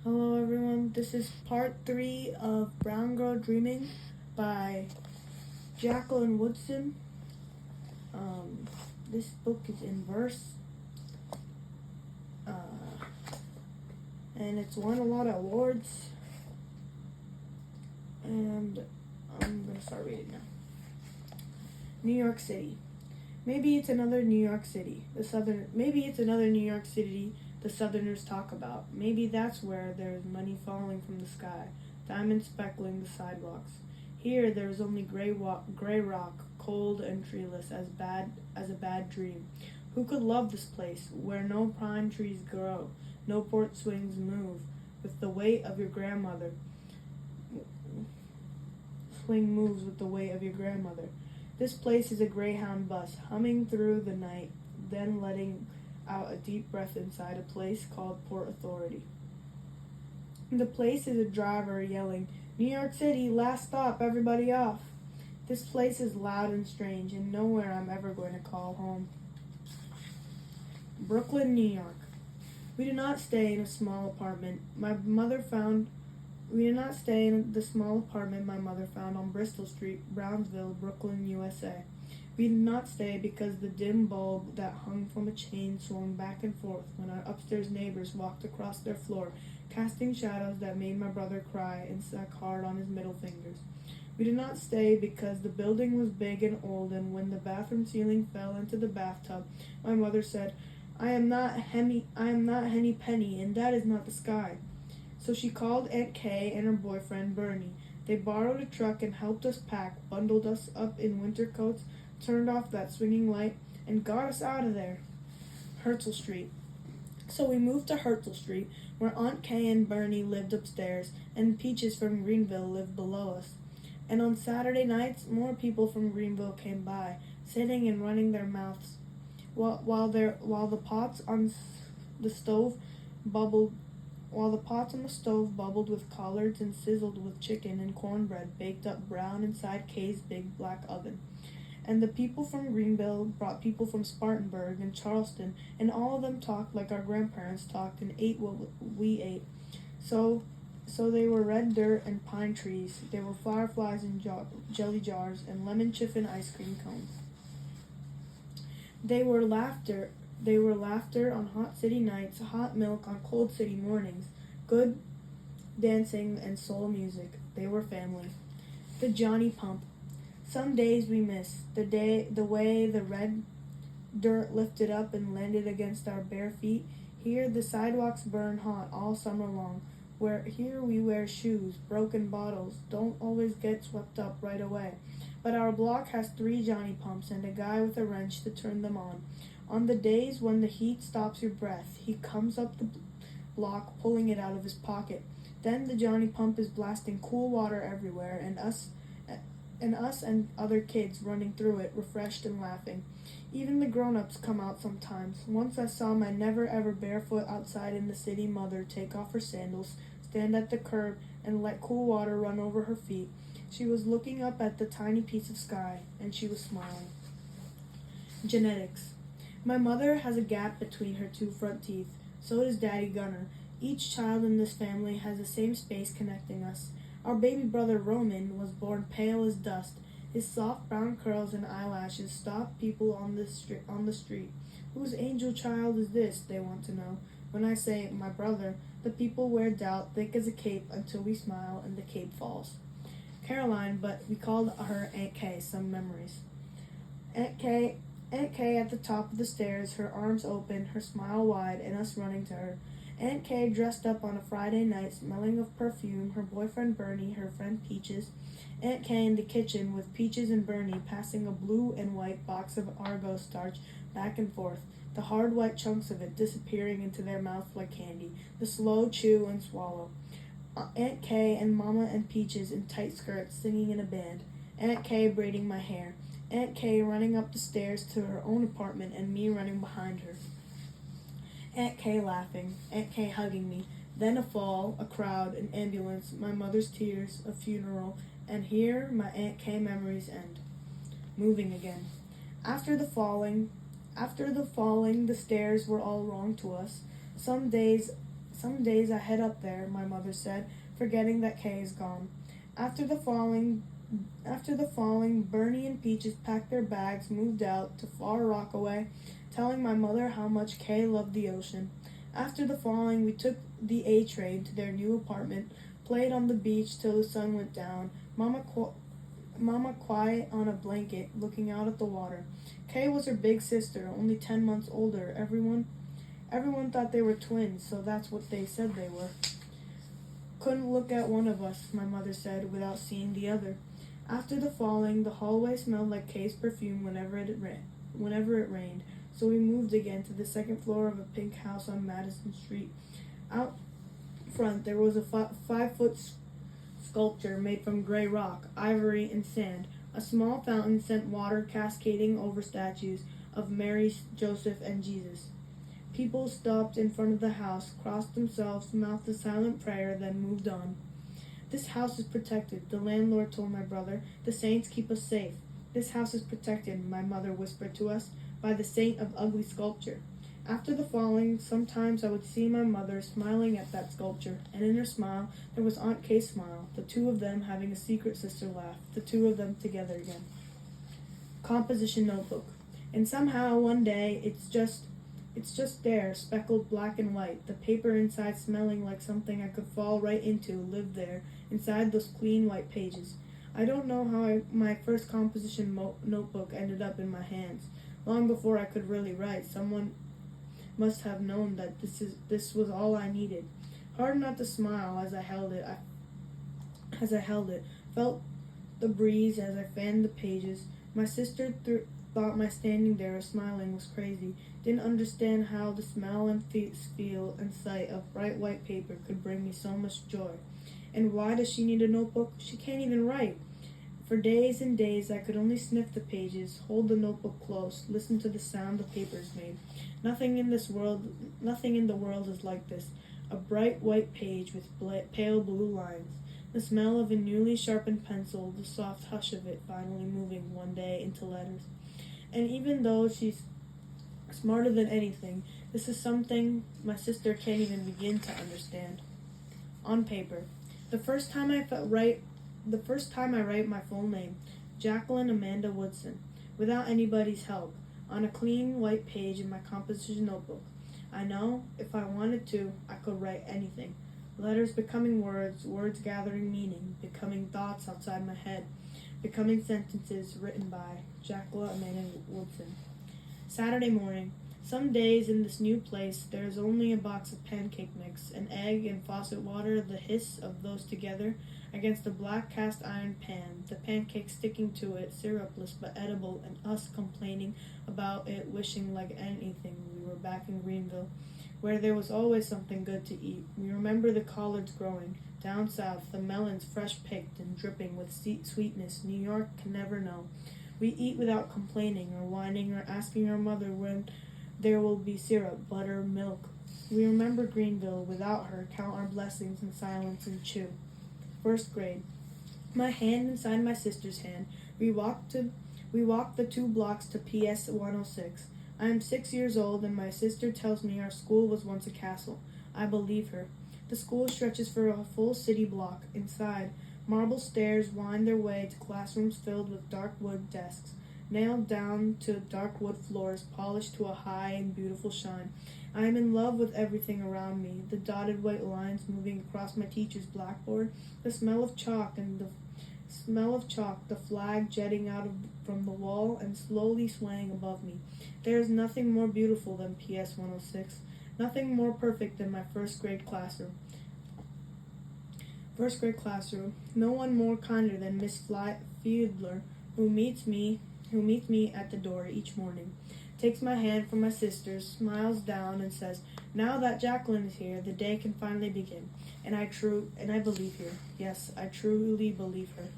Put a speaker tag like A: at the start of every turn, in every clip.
A: Hello everyone, this is part 3 of Brown Girl Dreaming by Jacqueline Woodson. This book is in verse, and it's won a lot of awards, and I'm going to start reading now. New York City. Maybe it's another New York City, the Southerners talk about. Maybe that's where there's money falling from the sky, diamonds speckling the sidewalks. Here there is only gray rock, cold and treeless as a bad dream. Who could love this place, where no pine trees grow, no porch swings move, with the weight of your grandmother? Swing moves with the weight of your grandmother. This place is a Greyhound bus, humming through the night, then letting out a deep breath inside a place called Port Authority. The place is a driver yelling, "New York City, last stop, everybody off." This place is loud and strange, and nowhere I'm ever going to call home. Brooklyn, New York. We do not stay in a small apartment. We did not stay in the small apartment my mother found on Bristol Street, Brownsville, Brooklyn, USA. We did not stay because the dim bulb that hung from a chain swung back and forth when our upstairs neighbors walked across their floor, casting shadows that made my brother cry and suck hard on his middle fingers. We did not stay because the building was big and old, and when the bathroom ceiling fell into the bathtub, my mother said, I am not Henny Penny, and that is not the sky." So she called Aunt Kay and her boyfriend Bernie. They borrowed a truck and helped us pack, bundled us up in winter coats, turned off that swinging light, and got us out of there. Herzl Street. So we moved to Herzl Street, where Aunt Kay and Bernie lived upstairs, and Peaches from Greenville lived below us. And on Saturday nights, more people from Greenville came by, sitting and running their mouths, while the pots on the stove bubbled with collards and sizzled with chicken and cornbread baked up brown inside Kay's big black oven. And the people from Greenville brought people from Spartanburg and Charleston, and all of them talked like our grandparents talked and ate what we ate. So they were red dirt and pine trees. They were fireflies in jelly jars and lemon chiffon ice cream cones. They were laughter on hot city nights, hot milk on cold city mornings, good dancing and soul music. They were family. The Johnny Pump. Some days we miss the way the red dirt lifted up and landed against our bare feet. Here the sidewalks burn hot all summer long. Here we wear shoes, broken bottles, don't always get swept up right away. But our block has 3 Johnny Pumps and a guy with a wrench to turn them on. On the days when the heat stops your breath, he comes up the block pulling it out of his pocket. Then the Johnny Pump is blasting cool water everywhere, and us and other kids running through it, refreshed and laughing. Even the grown-ups come out sometimes. Once I saw my never-ever barefoot outside in the city mother take off her sandals, stand at the curb, and let cool water run over her feet. She was looking up at the tiny piece of sky, and she was smiling. Genetics. My mother has a gap between her 2 front teeth. So does Daddy Gunner. Each child in this family has the same space connecting us. Our baby brother Roman was born pale as dust. His soft brown curls and eyelashes stop people on the street. Whose angel child is this, they want to know. When I say, my brother, the people wear doubt thick as a cape until we smile and the cape falls. Caroline, but we called her Aunt Kay, some memories. Aunt Kay at the top of the stairs, her arms open, her smile wide, and us running to her. Aunt Kay dressed up on a Friday night, smelling of perfume, her boyfriend Bernie, her friend Peaches. Aunt Kay in the kitchen with Peaches and Bernie passing a blue and white box of Argo starch back and forth, the hard white chunks of it disappearing into their mouths like candy, the slow chew and swallow. Aunt Kay and Mama and Peaches in tight skirts singing in a band. Aunt Kay braiding my hair. Aunt Kay running up the stairs to her own apartment and me running behind her. Aunt Kay laughing, Aunt Kay hugging me, then a fall, a crowd, an ambulance, my mother's tears, a funeral, and here my Aunt Kay memories end. Moving again. After the falling, the stairs were all wrong to us. Some days Some days I head up there, my mother said, forgetting that Kay is gone. After the falling, Bernie and Peaches packed their bags, moved out to Far Rockaway, telling my mother how much Kay loved the ocean. After the falling, we took the A train to their new apartment, played on the beach till the sun went down. Mama quiet on a blanket, looking out at the water. Kay was her big sister, only 10 months older. Everyone thought they were twins, so that's what they said they were. Couldn't look at one of us, my mother said, without seeing the other. After the falling, the hallway smelled like Kay's perfume whenever it rained, so we moved again to the second floor of a pink house on Madison Street. Out front, there was a 5-foot sculpture made from gray rock, ivory, and sand. A small fountain sent water cascading over statues of Mary, Joseph, and Jesus. People stopped in front of the house, crossed themselves, mouthed a silent prayer, then moved on. This house is protected, the landlord told my brother. The saints keep us safe. This house is protected, my mother whispered to us, by the saint of ugly sculpture. After the falling, sometimes I would see my mother smiling at that sculpture, and in her smile there was Aunt Kay's smile, the two of them having a secret sister laugh, the two of them together again. Composition notebook. And somehow one day it's just there, speckled black and white, the paper inside smelling like something I could fall right into, lived there, inside those clean white pages. I don't know how my first composition notebook ended up in my hands. Long before I could really write, someone must have known that this was all I needed. Hard not to smile as I held it. Felt the breeze as I fanned the pages. My sister thought my standing there smiling was crazy. Didn't understand how the smell and feel and sight of bright white paper could bring me so much joy. And why does she need a notebook? She can't even write. For days and days I could only sniff the pages, hold the notebook close, listen to the sound the papers made. Nothing in the world is like this. A bright white page with pale blue lines. The smell of a newly sharpened pencil, the soft hush of it finally moving one day into letters. And even though she's smarter than anything, this is something my sister can't even begin to understand. On paper. The first time I write my full name, Jacqueline Amanda Woodson, without anybody's help, on a clean white page in my composition notebook. I know, if I wanted to, I could write anything. Letters becoming words, words gathering meaning, becoming thoughts outside my head, becoming sentences written by Jacqueline Amanda Woodson. Saturday morning. Some days in this new place there is only a box of pancake mix, an egg and faucet water, the hiss of those together against a black cast iron pan, the pancake sticking to it, syrupless but edible, and us complaining about it, wishing like anything we were back in Greenville, where there was always something good to eat. We remember the collards growing, down south, the melons fresh picked and dripping with sweetness New York can never know. We eat without complaining or whining or asking our mother when there will be syrup, butter, milk. We remember Greenville without her, count our blessings in silence and chew. First grade. My hand inside my sister's hand. We walked the 2 blocks to PS 106. I am 6 years old and my sister tells me our school was once a castle. I believe her. The school stretches for a full city block. Inside, marble stairs wind their way to classrooms filled with dark wood desks, nailed down to dark wood floors, polished to a high and beautiful shine. I am in love with everything around me, the dotted white lines moving across my teacher's blackboard, the smell of chalk, the flag jetting out from the wall and slowly swaying above me. There is nothing more beautiful than PS 106, nothing more perfect than my first grade classroom. No one more kinder than Miss Fiedler, who meets me at the door each morning, takes my hand from my sister's, smiles down, and says, "Now that Jacqueline is here, the day can finally begin." And I believe her. Yes, I truly believe her.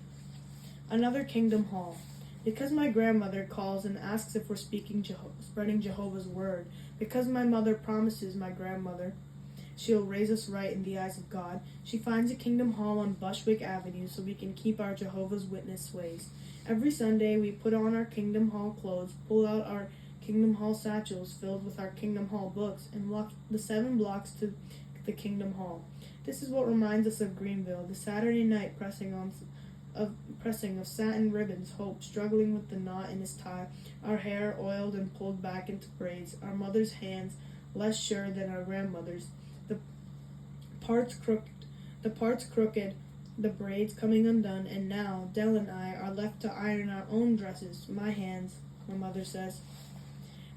A: Another Kingdom Hall. Because my grandmother calls and asks if we're spreading Jehovah's word. Because my mother promises my grandmother she'll raise us right in the eyes of God. She finds a Kingdom Hall on Bushwick Avenue so we can keep our Jehovah's Witness ways. Every Sunday we put on our Kingdom Hall clothes, pull out our Kingdom Hall satchels filled with our Kingdom Hall books, and walk the 7 blocks to the Kingdom Hall. This is what reminds us of Greenville, the Saturday night pressing of satin ribbons, Hope struggling with the knot in his tie, our hair oiled and pulled back into braids, our mother's hands less sure than our grandmother's, the parts crooked, the braids coming undone, and now Dell and I are left to iron our own dresses. My hands, my mother says,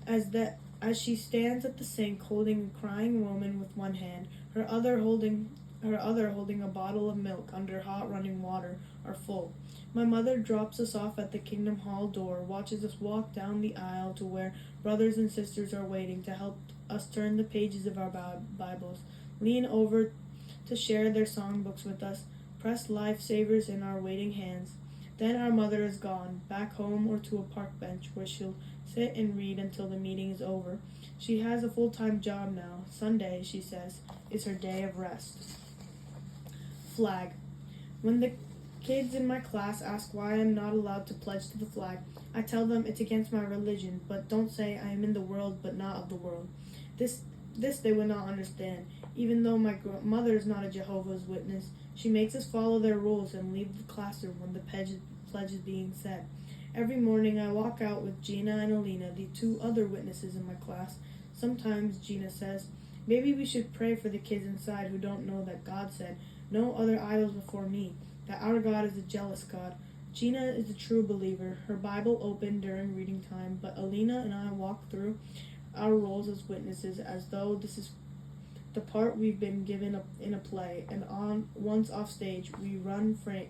A: as she stands at the sink holding a crying woman with one hand, her other holding a bottle of milk under hot running water, are full. My mother drops us off at the Kingdom Hall door, watches us walk down the aisle to where brothers and sisters are waiting to help us turn the pages of our Bibles, lean over to share their songbooks with us, press lifesavers in our waiting hands. Then our mother is gone, back home or to a park bench where she'll sit and read until the meeting is over. She has a full-time job now. Sunday, she says, is her day of rest. Flag. When the kids in my class ask why I'm not allowed to pledge to the flag, I tell them it's against my religion, but don't say I am in the world but not of the world. This they would not understand. Even though my mother is not a Jehovah's Witness, she makes us follow their rules and leave the classroom when the pledge is being said. Every morning I walk out with Gina and Alina, the two other witnesses in my class. Sometimes Gina says, maybe we should pray for the kids inside who don't know that God said, no other idols before me, that our God is a jealous God. Gina is a true believer, her Bible open during reading time, but Alina and I walk through our roles as witnesses as though this is the part we've been given in a play, and once off stage we run free,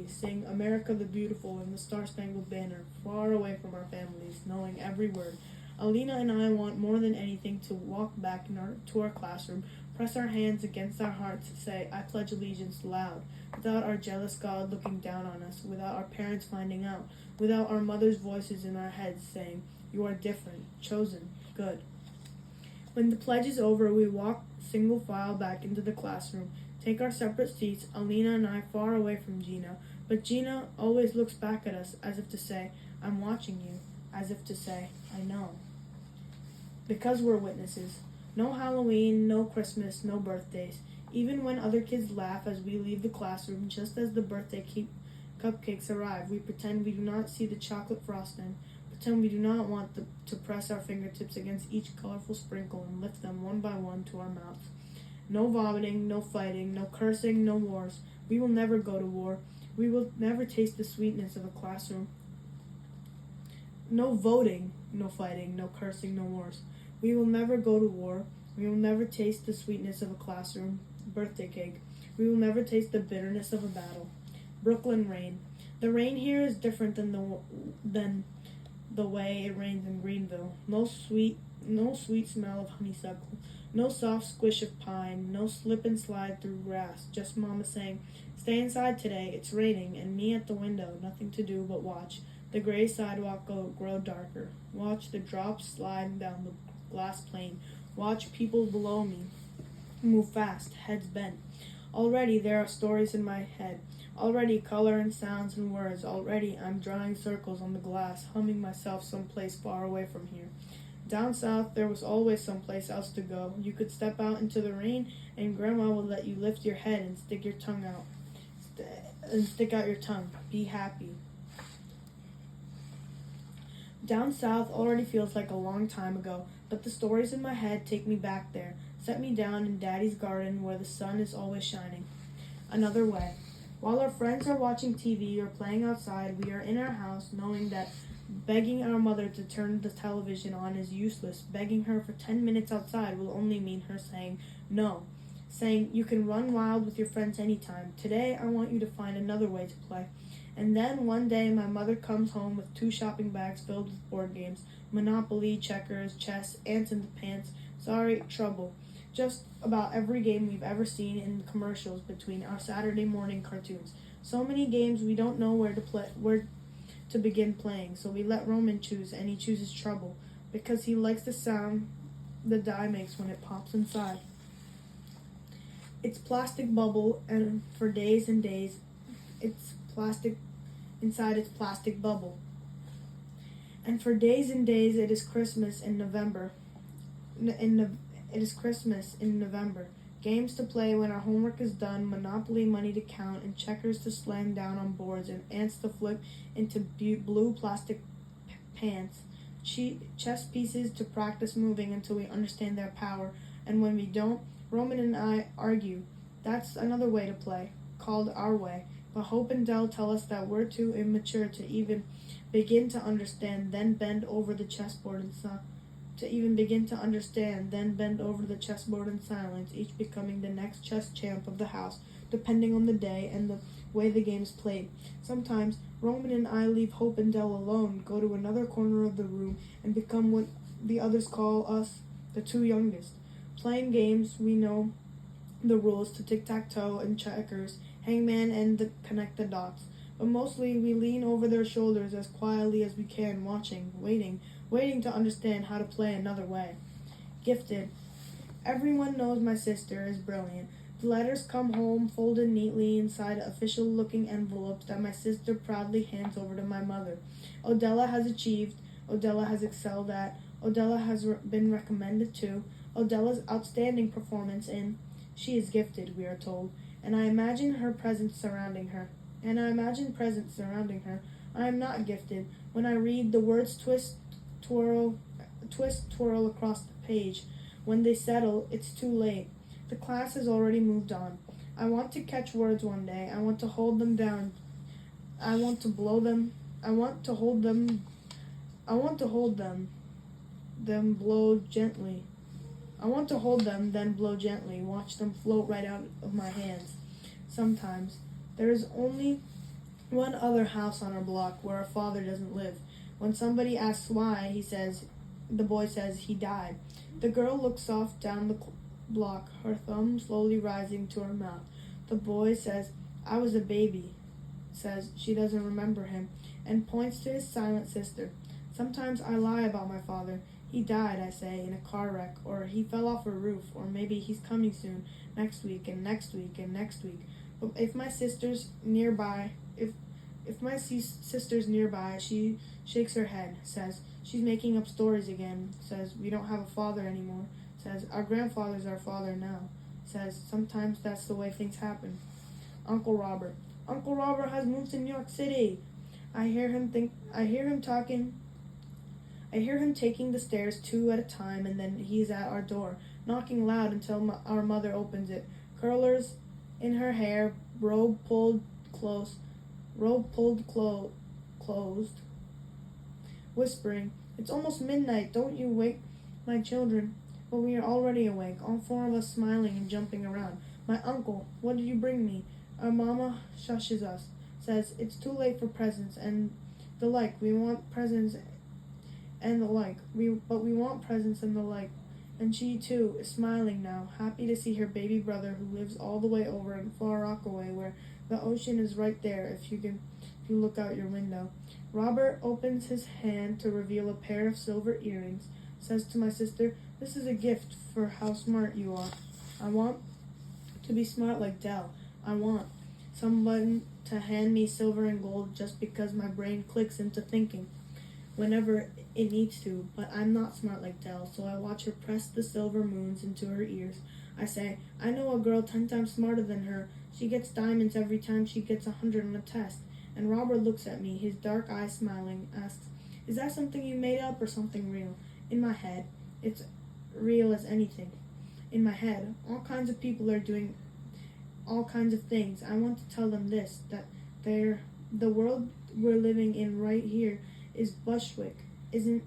A: sing America the Beautiful and the Star-Spangled Banner, far away from our families, knowing every word. Alina and I want more than anything to walk back to our classroom, press our hands against our hearts, say, I pledge allegiance loud, without our jealous God looking down on us, without our parents finding out, without our mother's voices in our heads saying, you are different, chosen, good. When the pledge is over, we walk single file back into the classroom, take our separate seats, Alina and I far away from Gina, but Gina always looks back at us as if to say, I'm watching you, as if to say, I know. Because we're witnesses. No Halloween, no Christmas, no birthdays. Even when other kids laugh as we leave the classroom, just as the birthday cupcakes arrive, we pretend we do not see the chocolate frosting, pretend we do not want to press our fingertips against each colorful sprinkle and lift them one by one to our mouths. No vomiting, no fighting, no cursing, no wars. We will never go to war. We will never taste the sweetness of a classroom. No voting, no fighting, no cursing, no wars. We will never go to war. We will never taste the sweetness of a classroom birthday cake. We will never taste the bitterness of a battle. Brooklyn rain. The rain here is different than the way it rains in Greenville. No sweet smell of honeysuckle. No soft squish of pine. No slip and slide through grass. Just Mama saying, stay inside today, it's raining, and me at the window, nothing to do but watch the gray sidewalk grow darker. Watch the drops slide down the glass plane. Watch people below me move fast, heads bent. Already there are stories in my head. Already color and sounds and words. Already I'm drawing circles on the glass, humming myself someplace far away from here. Down south there was always someplace else to go. You could step out into the rain and Grandma would let you lift your head and stick out your tongue. Be happy. Down south already feels like a long time ago, but the stories in my head take me back there, set me down in Daddy's garden where the sun is always shining. Another way. While our friends are watching TV or playing outside, we are in our house knowing that begging our mother to turn the television on is useless. Begging her for 10 minutes outside will only mean her saying no. Saying, you can run wild with your friends anytime. Today I want you to find another way to play. And then one day my mother comes home with 2 shopping bags filled with board games, Monopoly, checkers, chess, ants in the pants, sorry, trouble. Just about every game we've ever seen in the commercials between our Saturday morning cartoons. So many games we don't know where to begin playing, so we let Roman choose, and he chooses trouble, because he likes the sound the die makes when it pops inside. It's plastic bubble, and for days and days, it's plastic inside its plastic bubble. And for days and days, it is Christmas in November. It is Christmas in November. Games to play when our homework is done, Monopoly money to count, and checkers to slam down on boards, and ants to flip into blue plastic pants. Chess pieces to practice moving until we understand their power, and when we don't, Roman and I argue. That's another way to play, called our way. But Hope and Dell tell us that we're too immature to even begin to understand, then bend over the chessboard in silence, each becoming the next chess champ of the house, depending on the day and the way the game's played. Sometimes Roman and I leave Hope and Dell alone, go to another corner of the room, and become what the others call us the two youngest. Playing games, we know the rules to tic-tac-toe and checkers, hangman and connect the dots. But mostly we lean over their shoulders as quietly as we can, watching, waiting to understand how to play another way. Gifted. Everyone knows my sister is brilliant. The letters come home folded neatly inside official-looking envelopes that my sister proudly hands over to my mother. Odella has achieved. Odella has excelled at. Odella has been recommended to. Odella's outstanding performance in. She is gifted, we are told, and I imagine presence surrounding her. I am not gifted. When I read, the words twist, twirl across the page. When they settle, it's too late. The class has already moved on. I want to catch words one day. I want to hold them down. I want to blow them. I want to hold them. Then blow gently. I want to hold them, then blow gently, watch them float right out of my hands. Sometimes. There is only one other house on our block where our father doesn't live. When somebody asks why, the boy says he died. The girl looks off down the block, her thumb slowly rising to her mouth. The boy says, I was a baby, says she doesn't remember him, and points to his silent sister. Sometimes I lie about my father. He died, I say, in a car wreck, or he fell off a roof, or maybe he's coming soon, next week, and next week, and next week. But if my sister's nearby, she shakes her head, says, she's making up stories again, says, we don't have a father anymore, says, our grandfather's our father now, says, sometimes that's the way things happen. Uncle Robert has moved to New York City. I hear him taking the stairs 2 at a time, and then he's at our door, knocking loud until our mother opens it. Curlers in her hair, robe pulled closed, whispering, it's almost midnight, don't you wake my children. But we are already awake, all 4 of us smiling and jumping around. My uncle, what did you bring me? Our mama shushes us, says, it's too late for presents, and the like, we want presents and the like. We want presents and the like. And she, too, is smiling now, happy to see her baby brother who lives all the way over in Far Rockaway, where the ocean is right there if you look out your window. Robert opens his hand to reveal a pair of silver earrings, says to my sister, this is a gift for how smart you are. I want to be smart like Dell. I want someone to hand me silver and gold just because my brain clicks into thinking whenever it needs to, but I'm not smart like Dell, so I watch her press the silver moons into her ears. I say, I know a girl 10 times smarter than her. She gets diamonds every time she gets 100 on a test. And Robert looks at me, his dark eyes smiling, asks, is that something you made up or something real? In my head, it's real as anything. In my head, all kinds of people are doing all kinds of things. I want to tell them this, that the world we're living in right here is Bushwick isn't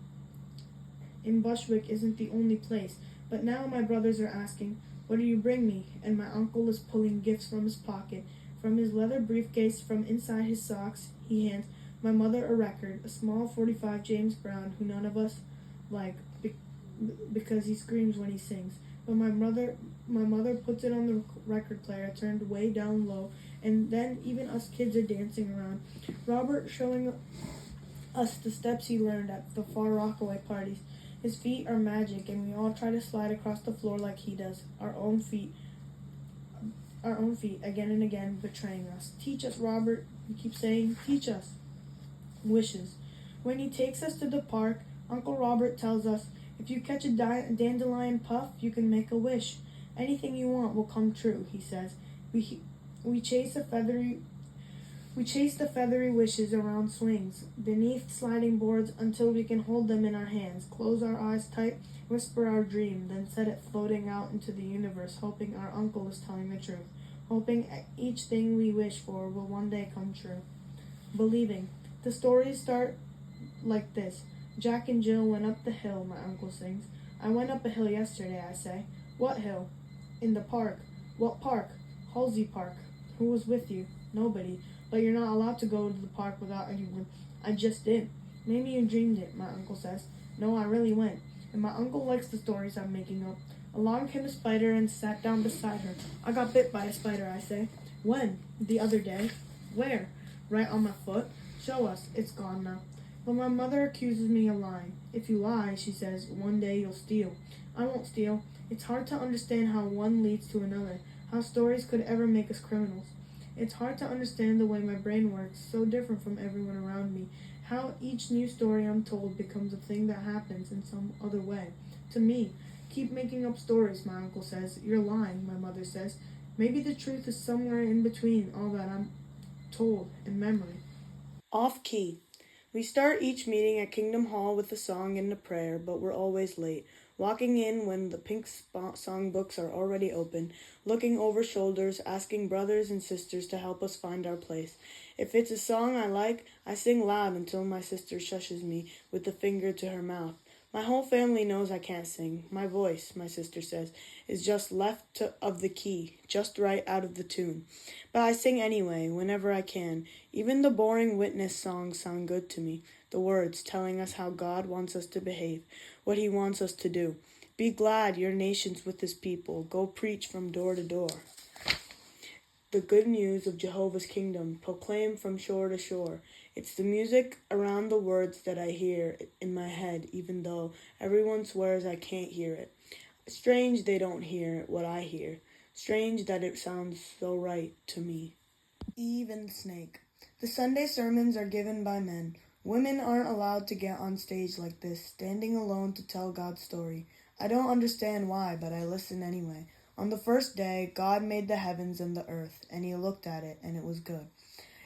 A: the only place. But now my brothers are asking, what do you bring me? And my uncle is pulling gifts from his pocket. From his leather briefcase, from inside his socks, he hands my mother a record, a small 45 James Brown, who none of us like because he screams when he sings. But my mother puts it on the record player, turned way down low, and then even us kids are dancing around. Robert showing us the steps he learned at the Far Rockaway parties. His feet are magic, and we all try to slide across the floor like he does, our own feet again and again betraying us. Teach us, Robert, we keep saying, teach us. Wishes. When he takes us to the park, Uncle Robert tells us, If you catch a dandelion puff, you can make a wish. Anything you want will come true, he says. We chase the feathery wishes around swings, beneath sliding boards until we can hold them in our hands, close our eyes tight, whisper our dream, then set it floating out into the universe, hoping our uncle is telling the truth, hoping each thing we wish for will one day come true. Believing. The stories start like this. Jack and Jill went up the hill, my uncle sings. I went up a hill yesterday, I say. What hill? In the park. What park? Halsey Park. Who was with you? Nobody. But you're not allowed to go to the park without anyone. I just did. Maybe you dreamed it, my uncle says. No, I really went. And my uncle likes the stories I'm making up. Along came a spider and sat down beside her. I got bit by a spider, I say. When? The other day. Where? Right on my foot. Show us. It's gone now. But my mother accuses me of lying. If you lie, she says, one day you'll steal. I won't steal. It's hard to understand how one leads to another, how stories could ever make us criminals. It's hard to understand the way my brain works, so different from everyone around me, how each new story I'm told becomes a thing that happens in some other way. To me, keep making up stories, my uncle says. You're lying, my mother says. Maybe the truth is somewhere in between all that I'm told and memory. Off key. We start each meeting at Kingdom Hall with a song and a prayer, but we're always late. Walking in when the pink songbooks are already open, looking over shoulders, asking brothers and sisters to help us find our place. If it's a song I like, I sing loud until my sister shushes me with the finger to her mouth. My whole family knows I can't sing. My voice, my sister says, is just left of the key, just right out of the tune. But I sing anyway, whenever I can. Even the boring witness songs sound good to me. The words telling us how God wants us to behave, what he wants us to do. Be glad your nation's with his people. Go preach from door to door. The good news of Jehovah's kingdom, proclaim from shore to shore. It's the music around the words that I hear in my head, even though everyone swears I can't hear it. Strange they don't hear what I hear. Strange that it sounds so right to me. Eve and the Snake. The Sunday sermons are given by men. Women aren't allowed to get on stage like this, standing alone to tell God's story. I don't understand why, but I listen anyway. On the first day, God made the heavens and the earth, and he looked at it, and it was good.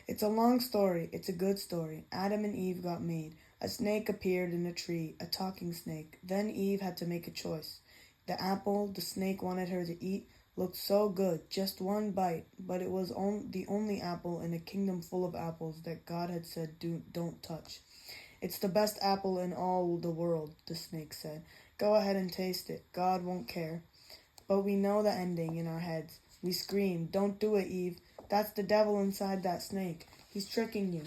A: It's a long story. It's a good story. Adam and Eve got made. A snake appeared in a tree, a talking snake. Then Eve had to make a choice. The apple the snake wanted her to eat looked so good, just one bite, but it was the only apple in a kingdom full of apples that God had said don't touch. It's the best apple in all the world, the snake said. Go ahead and taste it. God won't care. But we know the ending in our heads. We scream, don't do it, Eve. That's the devil inside that snake. He's tricking you.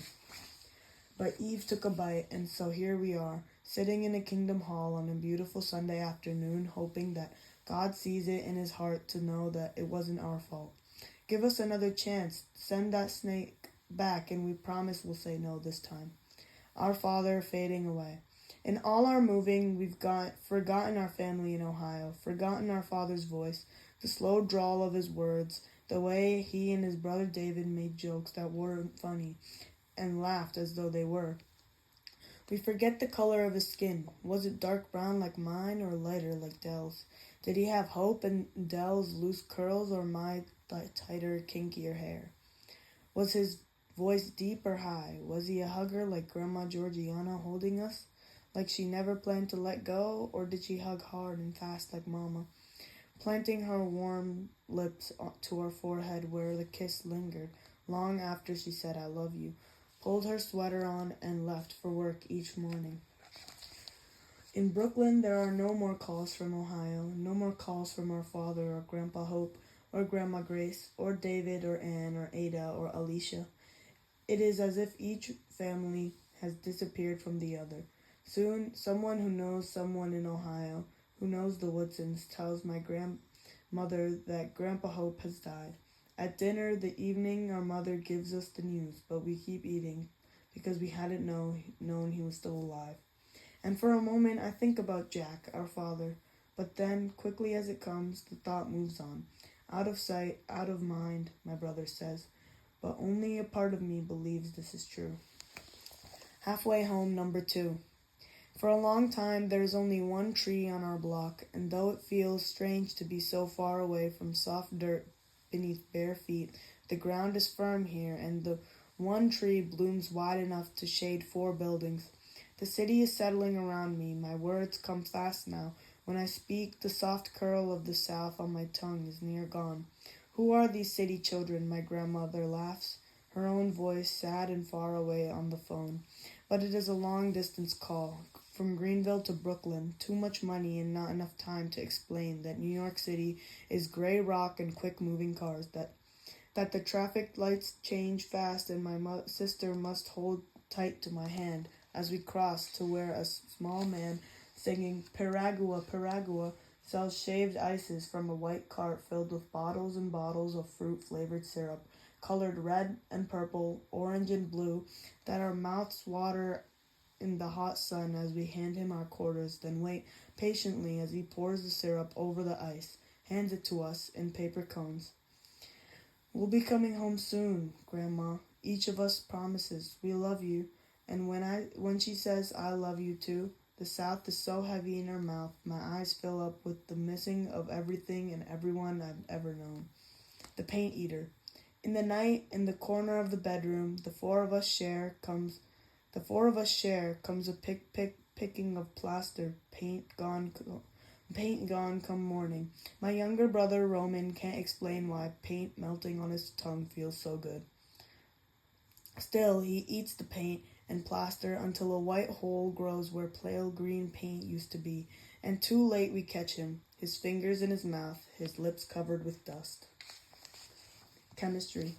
A: But Eve took a bite, and so here we are, sitting in a kingdom hall on a beautiful Sunday afternoon, hoping that God sees it in his heart to know that it wasn't our fault. Give us another chance. Send that snake back, and we promise we'll say no this time. Our Father fading away. In all our moving, we've forgotten our family in Ohio, forgotten our Father's voice, the slow drawl of his words, the way he and his brother David made jokes that weren't funny, and laughed as though they were. We forget the color of his skin. Was it dark brown like mine or lighter like Dell's? Did he have hope in Dell's loose curls or my tighter, kinkier hair? Was his voice deep or high? Was he a hugger like Grandma Georgiana holding us, like she never planned to let go, or did she hug hard and fast like Mama, planting her warm lips to our forehead where the kiss lingered long after she said I love you, pulled her sweater on, and left for work each morning? In Brooklyn, there are no more calls from Ohio, no more calls from our father or Grandpa Hope or Grandma Grace or David or Ann or Ada or Alicia. It is as if each family has disappeared from the other. Soon, someone who knows someone in Ohio, who knows the Woodsons, tells my grandmother that Grandpa Hope has died. At dinner the evening, our mother gives us the news, but we keep eating because we hadn't known he was still alive. And for a moment I think about Jack, our father, but then, quickly as it comes, the thought moves on. Out of sight, out of mind, my brother says, but only a part of me believes this is true. Halfway home, number 2. For a long time there is only one tree on our block, and though it feels strange to be so far away from soft dirt beneath bare feet, the ground is firm here, and the one tree blooms wide enough to shade 4 buildings. The city is settling around me. My words come fast now. When I speak, the soft curl of the South on my tongue is near gone. Who are these city children? My grandmother laughs, her own voice sad and far away on the phone. But it is a long-distance call. From Greenville to Brooklyn, too much money and not enough time to explain that New York City is gray rock and quick-moving cars, that the traffic lights change fast, and my sister must hold tight to my hand as we cross to where a small man singing Piragua, Piragua sells shaved ices from a white cart filled with bottles and bottles of fruit-flavored syrup, colored red and purple, orange and blue, that our mouths water in the hot sun as we hand him our quarters, then wait patiently as he pours the syrup over the ice, hands it to us in paper cones. We'll be coming home soon, Grandma. Each of us promises we love you, and when she says I love you too, the South is so heavy in her mouth, my eyes fill up with the missing of everything and everyone I've ever known. The paint eater. In the night, in the corner of the bedroom, the four of us share comes a picking of plaster, paint gone come morning. My younger brother Roman can't explain why paint melting on his tongue feels so good. Still, he eats the paint and plaster until a white hole grows where pale green paint used to be, and too late we catch him, his fingers in his mouth, his lips covered with dust. Chemistry.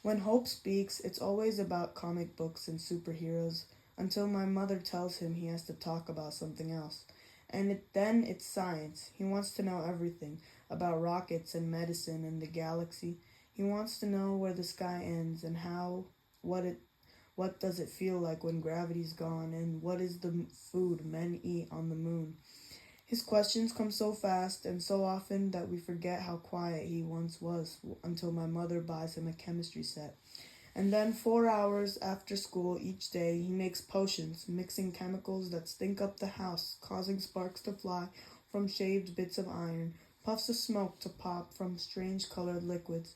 A: When Hope speaks, it's always about comic books and superheroes, until my mother tells him he has to talk about something else. And then it's science. He wants to know everything about rockets and medicine and the galaxy. He wants to know where the sky ends and what does it feel like when gravity's gone, and what is the food men eat on the moon. His questions come so fast and so often that we forget how quiet he once was until my mother buys him a chemistry set. And then 4 hours after school each day, he makes potions, mixing chemicals that stink up the house, causing sparks to fly from shaved bits of iron, puffs of smoke to pop from strange colored liquids.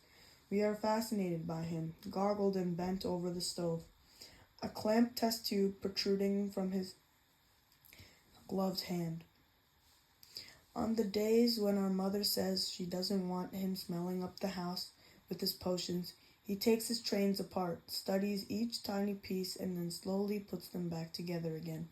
A: We are fascinated by him, goggled and bent over the stove, a clamped test tube protruding from his gloved hand. On the days when our mother says she doesn't want him smelling up the house with his potions, he takes his trains apart, studies each tiny piece, and then slowly puts them back together again.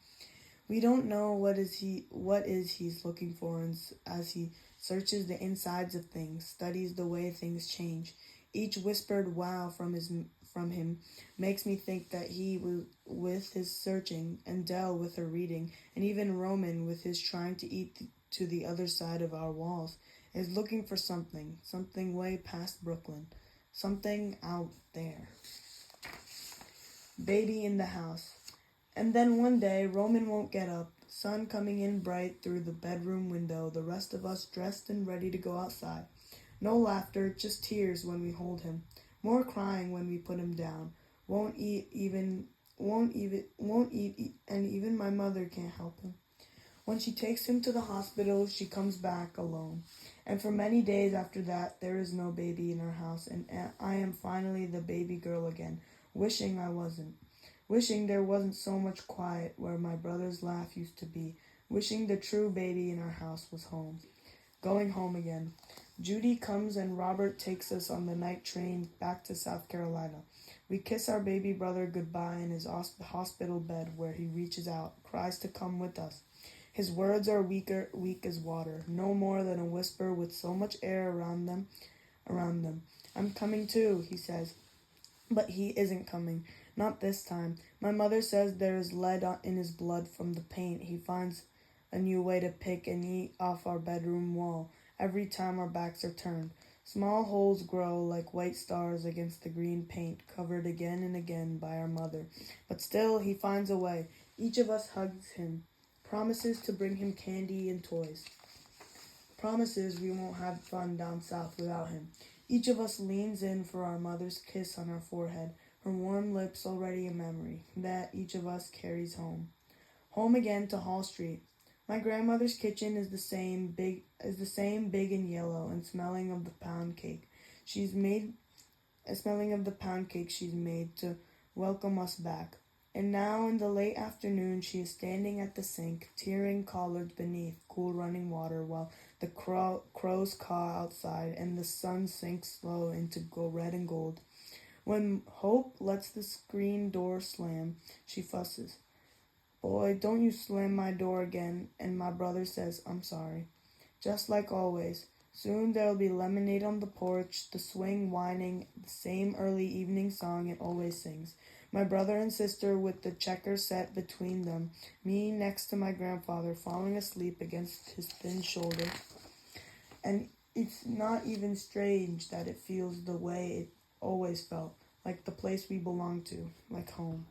A: We don't know what he's looking for as he searches the insides of things, studies the way things change. Each whispered wow from him makes me think that he, with his searching, and Dell with her reading, and even Roman with his trying to eat to the other side of our walls, is looking for something way past Brooklyn, something out there. Baby in the house. And then one day, Roman won't get up, sun coming in bright through the bedroom window, the rest of us dressed and ready to go outside. No laughter, just tears when we hold him. More crying when we put him down. Won't eat, and even my mother can't help him. When she takes him to the hospital, she comes back alone. And for many days after that, there is no baby in our house, and I am finally the baby girl again, wishing I wasn't. Wishing there wasn't so much quiet where my brother's laugh used to be. Wishing the true baby in our house was home. Going home again. Judy comes and Robert takes us on the night train back to South Carolina. We kiss our baby brother goodbye in his hospital bed where he reaches out, cries to come with us. His words are weak as water, no more than a whisper with so much air around them. I'm coming too, he says. But he isn't coming. Not this time. My mother says there is lead in his blood from the paint. He finds a new way to pick and eat off our bedroom wall every time our backs are turned. Small holes grow like white stars against the green paint, covered again and again by our mother. But still, he finds a way. Each of us hugs him, promises to bring him candy and toys. Promises we won't have fun down south without him. Each of us leans in for our mother's kiss on our forehead, her warm lips already a memory, that each of us carries home. Home again to Hall Street. My grandmother's kitchen is the same big and yellow and smelling of the pound cake she's made to welcome us back. And now in the late afternoon she is standing at the sink, tearing collards beneath cool running water while the crows caw outside and the sun sinks slow into red and gold. When Hope lets the screen door slam, she fusses. Boy, don't you slam my door again, and my brother says, I'm sorry. Just like always. Soon there'll be lemonade on the porch, the swing whining, the same early evening song it always sings. My brother and sister with the checker set between them, me next to my grandfather falling asleep against his thin shoulder. And it's not even strange that it feels the way it always felt, like the place we belong to, like home.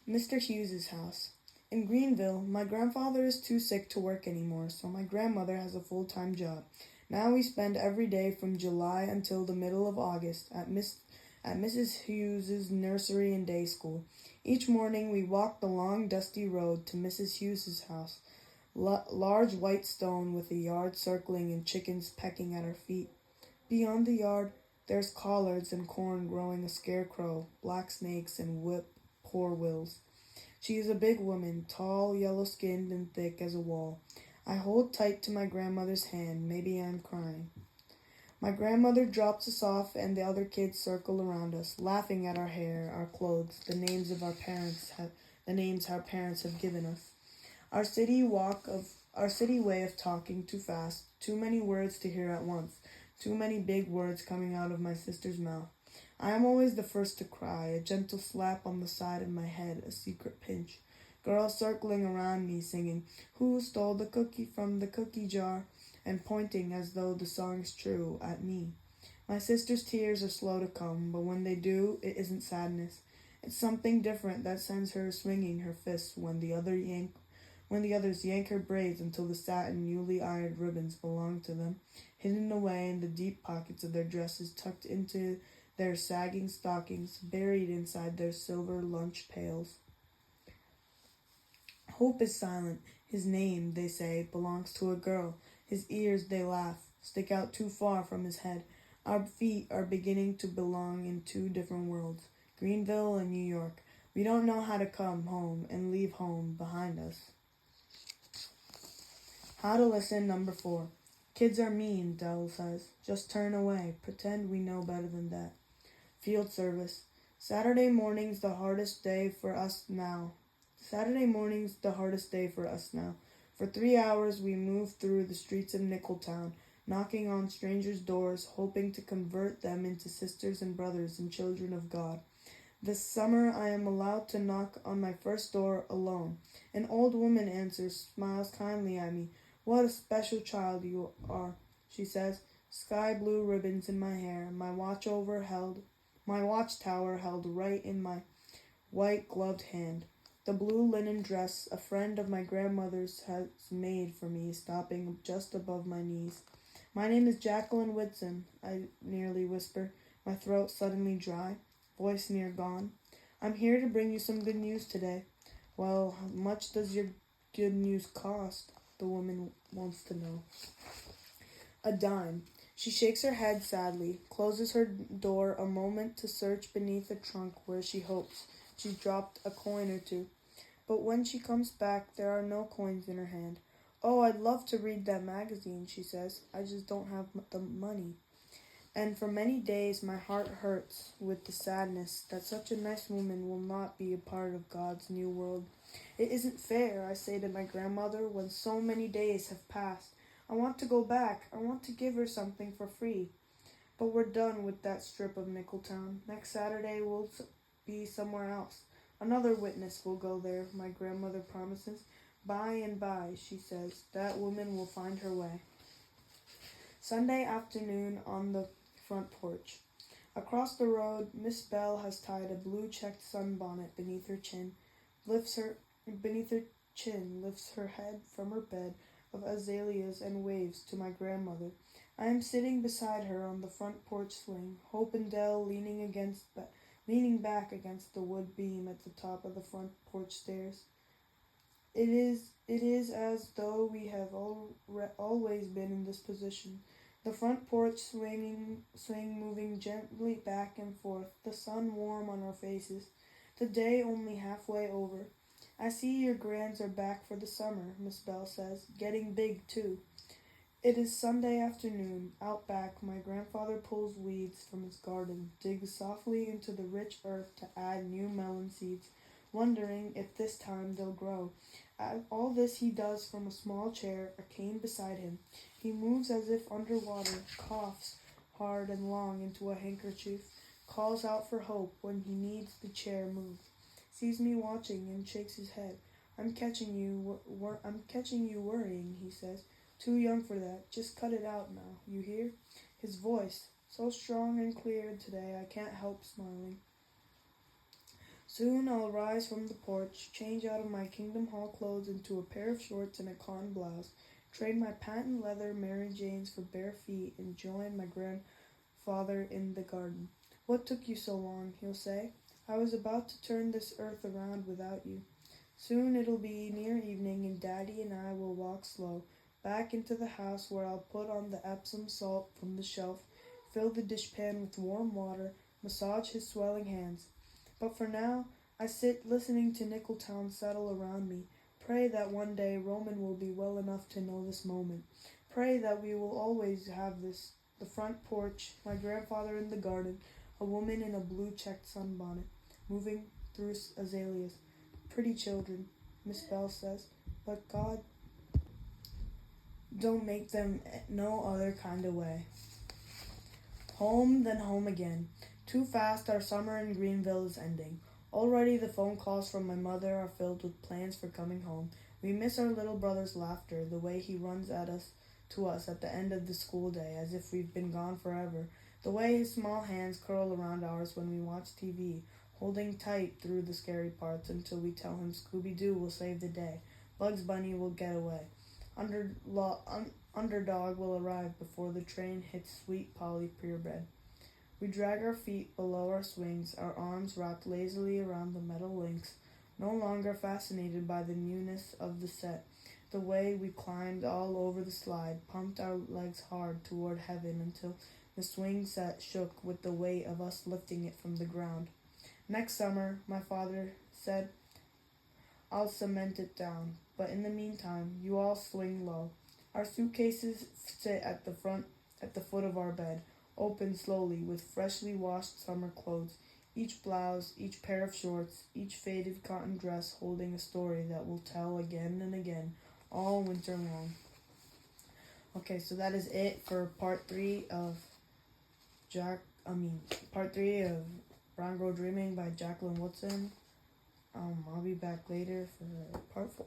A: Mr. Hughes's house. In Greenville, my grandfather is too sick to work anymore, so my grandmother has a full-time job. Now we spend every day from July until the middle of August at Mrs. Hughes's nursery and day school. Each morning we walk the long, dusty road to Mrs. Hughes's house, large white stone with a yard circling and chickens pecking at our feet. Beyond the yard, there's collards and corn growing, a scarecrow, black snakes, and poor wills. She is a big woman, tall, yellow-skinned, and thick as a wall. I hold tight to my grandmother's hand. Maybe I'm crying. My grandmother drops us off, and the other kids circle around us, laughing at our hair, our clothes, the names our parents have given us. Our city way of talking too fast, too many words to hear at once, too many big words coming out of my sister's mouth. I am always the first to cry, a gentle slap on the side of my head, a secret pinch. Girls circling around me singing, Who stole the cookie from the cookie jar? And pointing, as though the song is true, at me. My sister's tears are slow to come, but when they do, it isn't sadness. It's something different that sends her swinging her fists when the others yank her braids until the satin, newly ironed ribbons belong to them, hidden away in the deep pockets of their dresses, tucked into their sagging stockings, buried inside their silver lunch pails. Hope is silent. His name, they say, belongs to a girl. His ears, they laugh, stick out too far from his head. Our feet are beginning to belong in two different worlds, Greenville and New York. We don't know how to come home and leave home behind us. How to listen, number 4. Kids are mean, Dell says. Just turn away. Pretend we know better than that. Field service. Saturday morning's the hardest day for us now. For 3 hours we move through the streets of Nickeltown, knocking on strangers' doors, hoping to convert them into sisters and brothers and children of God. This summer I am allowed to knock on my first door alone. An old woman answers, smiles kindly at me. What a special child you are, she says. Sky blue ribbons in my hair, my watchtower held right in my white gloved hand. The blue linen dress a friend of my grandmother's has made for me, stopping just above my knees. My name is Jacqueline Woodson, I nearly whisper, my throat suddenly dry, voice near gone. I'm here to bring you some good news today. Well, how much does your good news cost? The woman wants to know. A dime. She shakes her head sadly, closes her door a moment to search beneath a trunk where she hopes she's dropped a coin or two. But when she comes back, there are no coins in her hand. Oh, I'd love to read that magazine, she says. I just don't have the money. And for many days my heart hurts with the sadness that such a nice woman will not be a part of God's new world. It isn't fair, I say to my grandmother, when so many days have passed. I want to go back. I want to give her something for free. But we're done with that strip of Nickeltown. Next Saturday we'll be somewhere else. Another witness will go there, my grandmother promises. By and by, she says, that woman will find her way. Sunday afternoon on the front porch. Across the road, Miss Bell has tied a blue checked sunbonnet beneath her chin, lifts her head from her bed of azaleas and waves to my grandmother. I am sitting beside her on the front porch swing, Hope and Dell leaning back against the wood beam at the top of the front porch stairs. It is as though we have always been in this position. The front porch swing moving gently back and forth, the sun warm on our faces, the day only halfway over. I see your grands are back for the summer, Miss Bell says, getting big too. It is Sunday afternoon. Out back, my grandfather pulls weeds from his garden, digs softly into the rich earth to add new melon seeds, wondering if this time they'll grow. All this he does from a small chair, a cane beside him. He moves as if under water, coughs hard and long into a handkerchief, calls out for hope when he needs the chair moved, sees me watching and shakes his head. I'm catching you worrying, he says. Too young for that. Just cut it out now. You hear? His voice, so strong and clear today, I can't help smiling. Soon I'll rise from the porch, change out of my Kingdom Hall clothes into a pair of shorts and a cotton blouse, trade my patent leather Mary Janes for bare feet, and join my grandfather in the garden. What took you so long? He'll say. I was about to turn this earth around without you. Soon it'll be near evening, and Daddy and I will walk slow back into the house where I'll put on the Epsom salt from the shelf, fill the dishpan with warm water, massage his swelling hands. But for now, I sit listening to Nickeltown settle around me. Pray that one day Roman will be well enough to know this moment. Pray that we will always have this. The front porch, my grandfather in the garden, a woman in a blue checked sunbonnet, moving through azaleas. Pretty children, Miss Bell says, but God don't make them no other kind of way. Home, then home again. Too fast our summer in Greenville is ending. Already the phone calls from my mother are filled with plans for coming home. We miss our little brother's laughter, the way he runs to us at the end of the school day, as if we've been gone forever. The way his small hands curl around ours when we watch TV, holding tight through the scary parts until we tell him Scooby-Doo will save the day. Bugs Bunny will get away. Underdog will arrive before the train hits Sweet Polly purebred. We drag our feet below our swings, our arms wrapped lazily around the metal links, no longer fascinated by the newness of the set. The way we climbed all over the slide, pumped our legs hard toward heaven until the swing set shook with the weight of us lifting it from the ground. Next summer, my father said, I'll cement it down, but in the meantime, you all swing low. Our suitcases sit at the foot of our bed, open slowly with freshly washed summer clothes, each blouse, each pair of shorts, each faded cotton dress holding a story that we'll tell again and again, all winter long. Okay, so that is it for part 3 of Brown Girl Dreaming by Jacqueline Woodson. I'll be back later for part 4.